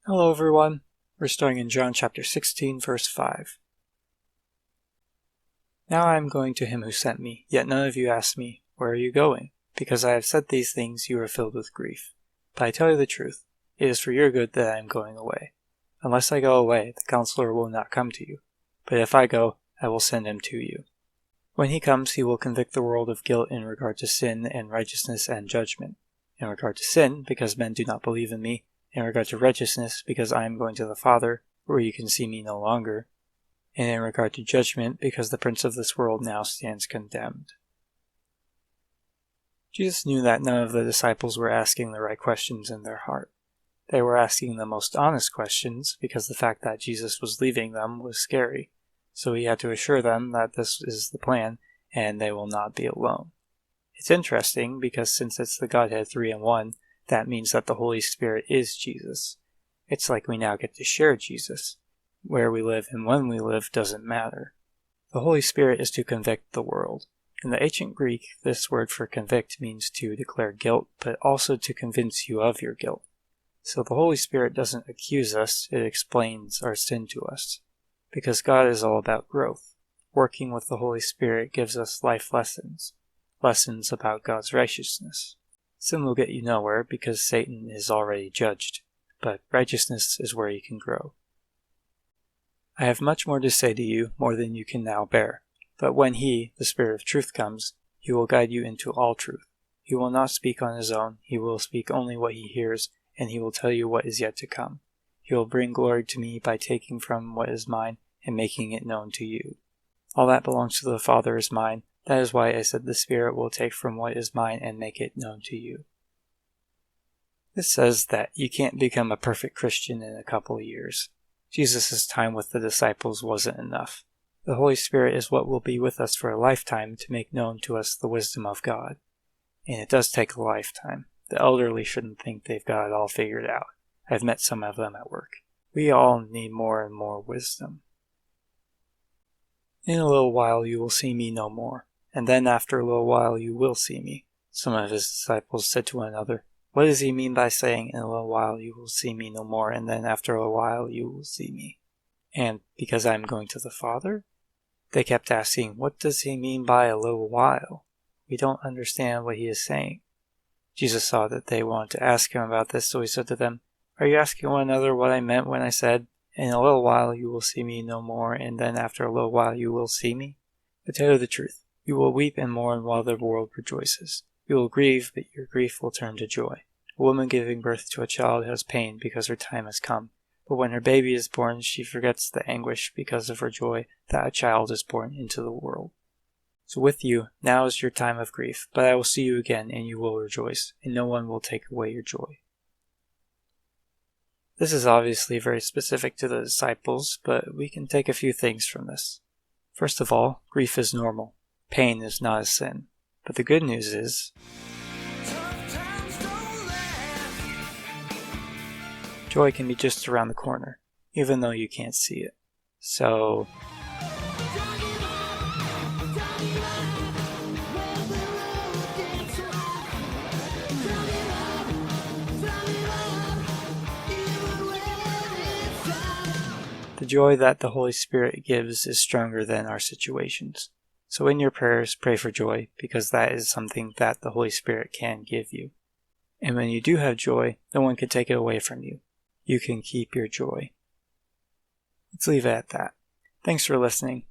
Hello everyone, we're starting in John chapter 16 verse 5. Now I am going to him who sent me, yet none of you asked me, where are you going? Because I have said these things you are filled with grief. But I tell you the truth, it is for your good that I am going away. Unless I go away, the Counselor will not come to you. But if I go, I will send him to you. When he comes, he will convict the world of guilt in regard to sin and righteousness and judgment. In regard to sin, because men do not believe in me. In regard to righteousness, because I am going to the Father, where you can see me no longer. And in regard to judgment, because the prince of this world now stands condemned. Jesus knew that none of the disciples were asking the right questions in their heart. They were asking the most honest questions, because the fact that Jesus was leaving them was scary. So he had to assure them that this is the plan, and they will not be alone. It's interesting, because since it's the Godhead 3 in 1, that means that the Holy Spirit is Jesus. It's like we now get to share Jesus. Where we live and when we live doesn't matter. The Holy Spirit is to convict the world. In the ancient Greek, this word for convict means to declare guilt, but also to convince you of your guilt. So the Holy Spirit doesn't accuse us, it explains our sin to us. Because God is all about growth. Working with the Holy Spirit gives us life lessons. Lessons about God's righteousness. Sin will get you nowhere because Satan is already judged, but righteousness is where you can grow. I have much more to say to you, more than you can now bear. But when he, the Spirit of truth, comes, he will guide you into all truth. He will not speak on his own, he will speak only what he hears, and he will tell you what is yet to come. He will bring glory to me by taking from what is mine and making it known to you. All that belongs to the Father is mine. That is why I said the Spirit will take from what is mine and make it known to you. This says that you can't become a perfect Christian in a couple of years. Jesus' time with the disciples wasn't enough. The Holy Spirit is what will be with us for a lifetime to make known to us the wisdom of God. And it does take a lifetime. The elderly shouldn't think they've got it all figured out. I've met some of them at work. We all need more and more wisdom. In a little while you will see me no more. And then after a little while you will see me. Some of his disciples said to one another, what does he mean by saying, in a little while you will see me no more, and then after a while you will see me? And because I am going to the Father? They kept asking, what does he mean by a little while? We don't understand what he is saying. Jesus saw that they wanted to ask him about this, so he said to them, are you asking one another what I meant when I said, in a little while you will see me no more, and then after a little while you will see me? But tell you the truth. You will weep and mourn while the world rejoices. You will grieve, but your grief will turn to joy. A woman giving birth to a child has pain because her time has come. But when her baby is born, she forgets the anguish because of her joy that a child is born into the world. So with you, now is your time of grief, but I will see you again, and you will rejoice, and no one will take away your joy. This is obviously very specific to the disciples, but we can take a few things from this. First of all, grief is normal. Pain is not a sin. But the good news is, joy can be just around the corner, even though you can't see it. So, the joy that the Holy Spirit gives is stronger than our situations. So in your prayers, pray for joy, because that is something that the Holy Spirit can give you. And when you do have joy, no one can take it away from you. You can keep your joy. Let's leave it at that. Thanks for listening.